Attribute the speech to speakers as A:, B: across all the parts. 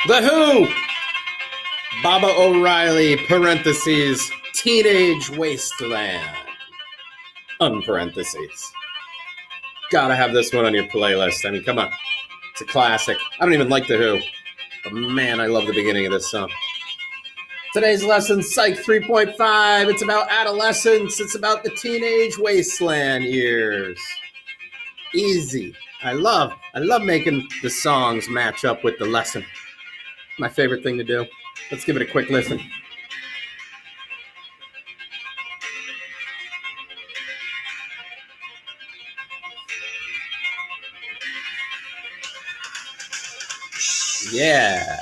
A: The Who, Baba O'Reilly, parentheses, Teenage Wasteland, unparentheses. Gotta have this one on your playlist. I mean, come on. It's a classic. I don't even like The Who, but man, I love the beginning of this song. Today's lesson, Psych 3.5. It's about adolescence. It's about the teenage wasteland years. Easy. I love making the songs match up with the lesson. My favorite thing to do. Let's give it a quick listen. Yeah.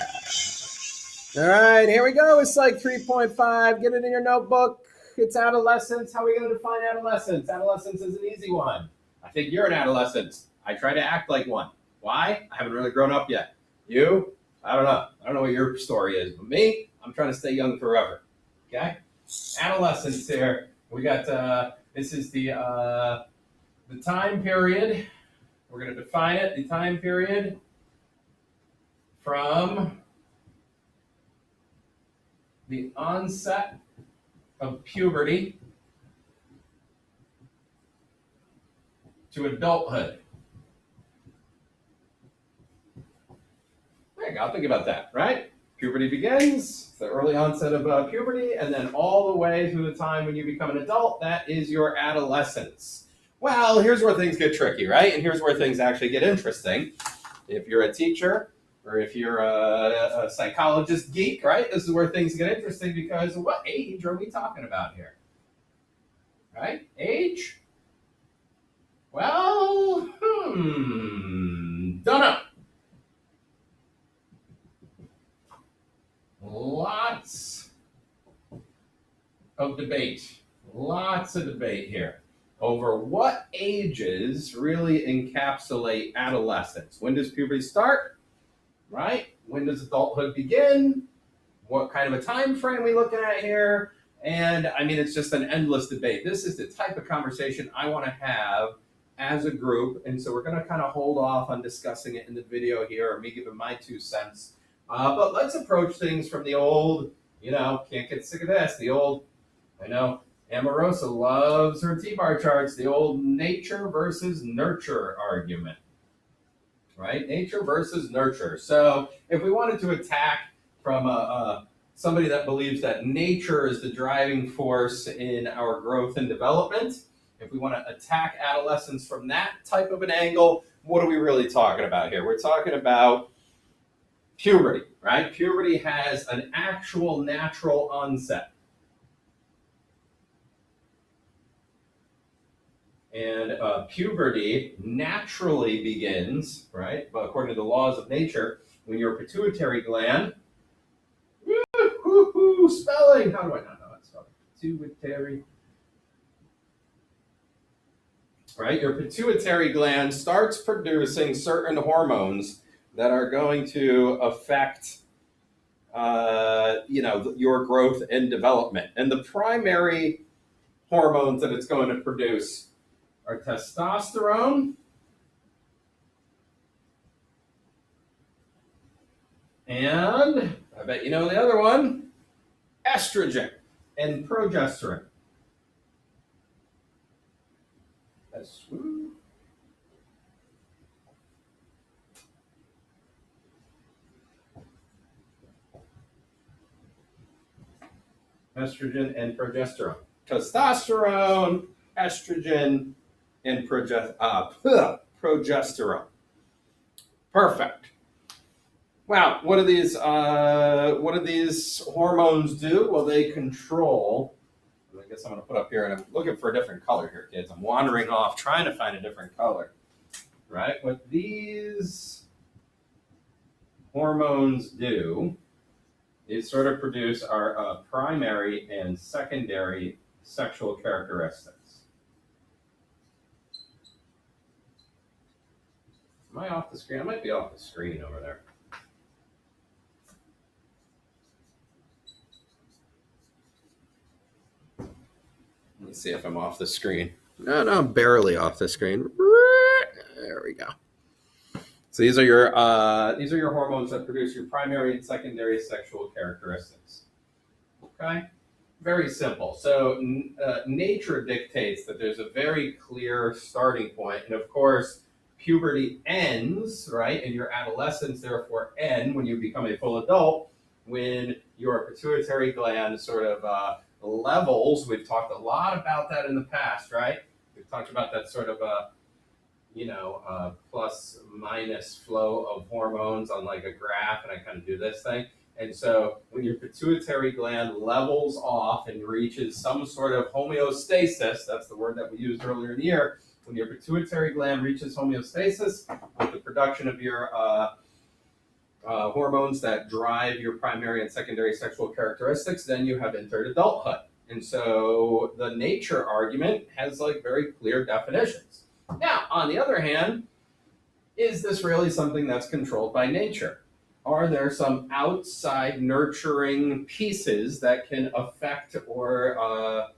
A: All right, here we go. It's like 3.5. Get it in your notebook. It's adolescence. How are we going to define adolescence? Adolescence is an easy one. I think you're an adolescent. I try to act like one. Why? I haven't really grown up yet. You? I don't know. I don't know what your story is, but me, I'm trying to stay young forever. Okay? Adolescence here. We got, this is the time period. We're going to define it. The time period from the onset of puberty to adulthood. There you go. Think about that, right? Puberty begins, the early onset of puberty, and then all the way through the time when you become an adult, that is your adolescence. Well, here's where things get tricky, right? And here's where things actually get interesting. If you're a teacher, or if you're a psychologist geek, right? This is where things get interesting because what age are we talking about here? Right? Age? Well, don't know. Lots of debate. Lots of debate here over what ages really encapsulate adolescence. When does puberty start? Right? When does adulthood begin? What kind of a time frame are we looking at here? And I mean, it's just an endless debate. This is the type of conversation I want to have as a group. And so we're going to kind of hold off on discussing it in the video here or me giving my 2 cents. But let's approach things from the old, can't get sick of this. The old, I know, Amorosa loves her T-bar charts, the old nature versus nurture argument. Right? Nature versus nurture. So if we wanted to attack from somebody that believes that nature is the driving force in our growth and development, if we want to attack adolescence from that type of an angle, what are we really talking about here? We're talking about puberty, right? Puberty has an actual natural onset. And puberty naturally begins, right? But according to the laws of nature, when your pituitary gland, spelling, how do I not know that spelling? Pituitary, right? Your pituitary gland starts producing certain hormones that are going to affect, your growth and development. And the primary hormones that it's going to produce are testosterone and, I bet you know the other one, estrogen and progesterone. That's estrogen and progesterone. Testosterone, estrogen, and progesterone. Perfect. Wow, what do these hormones do? Well, they control. I guess I'm going to put up here, and I'm looking for a different color here, kids. I'm wandering off trying to find a different color. Right? What these hormones do is sort of produce our primary and secondary sexual characteristics. Am I off the screen? I might be off the screen over there. Let me see if I'm off the screen. No, I'm barely off the screen. There we go. So these are your hormones that produce your primary and secondary sexual characteristics. Okay, very simple. So nature dictates that there's a very clear starting point, and of course, puberty ends right, and your adolescence therefore end when you become a full adult, when your pituitary gland sort of levels. We've talked a lot about that in the past, right? We've talked about that sort of plus minus flow of hormones on like a graph, and I kind of do this thing. And so when your pituitary gland levels off and reaches some sort of homeostasis, that's the word that we used earlier in the year, when your pituitary gland reaches homeostasis with the production of your hormones that drive your primary and secondary sexual characteristics, then you have entered adulthood. And so the nature argument has like very clear definitions. Now, on the other hand, is this really something that's controlled by nature? Are there some outside nurturing pieces that can affect or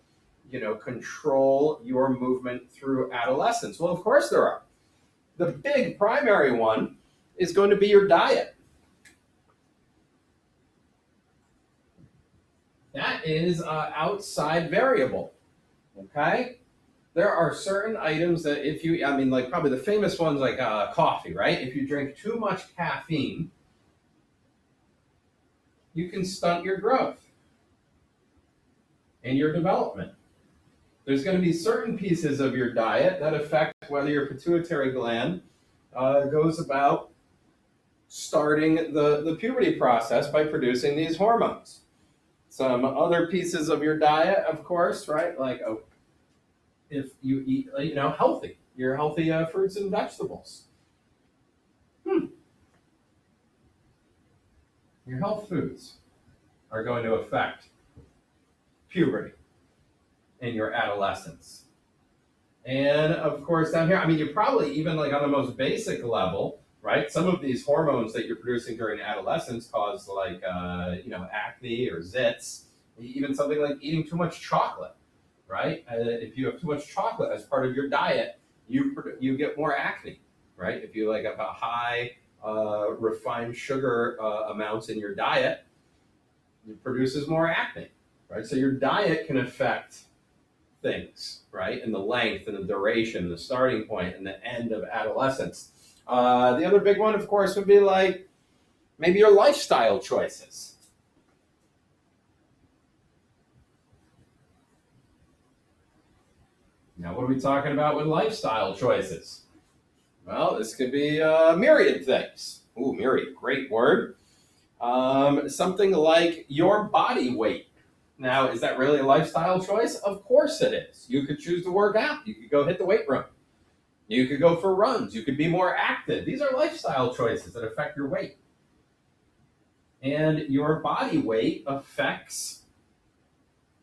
A: control your movement through adolescence? Well, of course there are. The big primary one is going to be your diet. That is outside variable. Okay? There are certain items that if you, probably the famous ones like coffee, right? If you drink too much caffeine, you can stunt your growth and your development. There's going to be certain pieces of your diet that affect whether your pituitary gland goes about starting the puberty process by producing these hormones. Some other pieces of your diet, of course, right? Like if you eat, healthy, your healthy fruits and vegetables. Your health foods are going to affect puberty and your adolescence. And of course, down here, you probably even like on the most basic level, right? Some of these hormones that you're producing during adolescence cause like, acne or zits, even something like eating too much chocolate, right? If you have too much chocolate as part of your diet, you get more acne, right? If you like have a high refined sugar amounts in your diet, it produces more acne, right? So your diet can affect things, right? And the length and the duration, the starting point and the end of adolescence. The other big one, of course, would be like maybe your lifestyle choices. Now, what are we talking about with lifestyle choices? Well, this could be a myriad things. Ooh, myriad, great word. Something like your body weight. Now, is that really a lifestyle choice? Of course it is. You could choose to work out. You could go hit the weight room. You could go for runs. You could be more active. These are lifestyle choices that affect your weight. And your body weight affects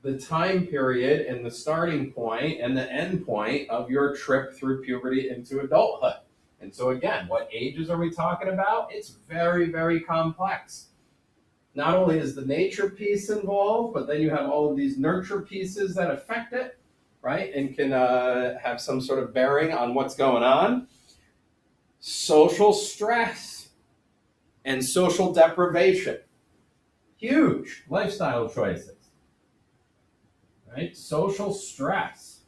A: the time period and the starting point and the end point of your trip through puberty into adulthood. And so again, what ages are we talking about? It's very, very complex. Not only is the nature piece involved, but then you have all of these nurture pieces that affect it, right? And can have some sort of bearing on what's going on. Social stress and social deprivation. Huge lifestyle choices. Right? Social stress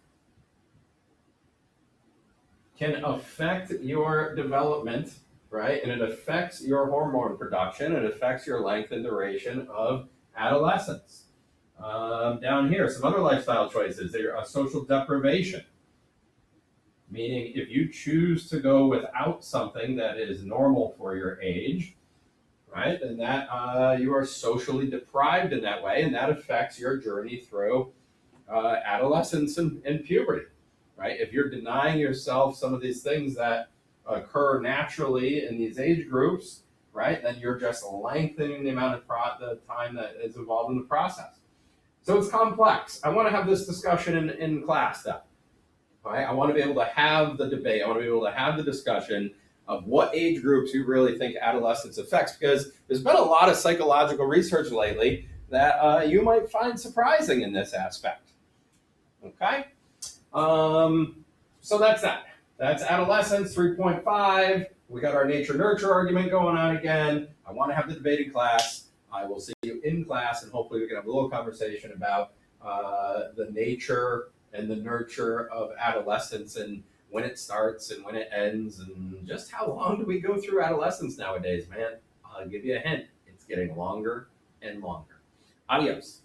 A: can affect your development, right? And it affects your hormone production. It affects your length and duration of adolescence. Down here, some other lifestyle choices. They're a social deprivation, meaning if you choose to go without something that is normal for your age, right, then that you are socially deprived in that way, and that affects your journey through adolescence and puberty, right? If you're denying yourself some of these things that occur naturally in these age groups, right, then you're just lengthening the amount of the time that is involved in the process. So it's complex. I want to have this discussion in class, though. Right? I want to be able to have the debate. I want to be able to have the discussion of what age groups you really think adolescence affects, because there's been a lot of psychological research lately that you might find surprising in this aspect. Okay? So that's that. That's Adolescence 3.5. We got our nature-nurture argument going on again. I want to have the debate in class. I will see you in class, and hopefully we can have a little conversation about the nature and the nurture of adolescence and when it starts and when it ends and just how long do we go through adolescence nowadays, man. I'll give you a hint. It's getting longer and longer. Adios.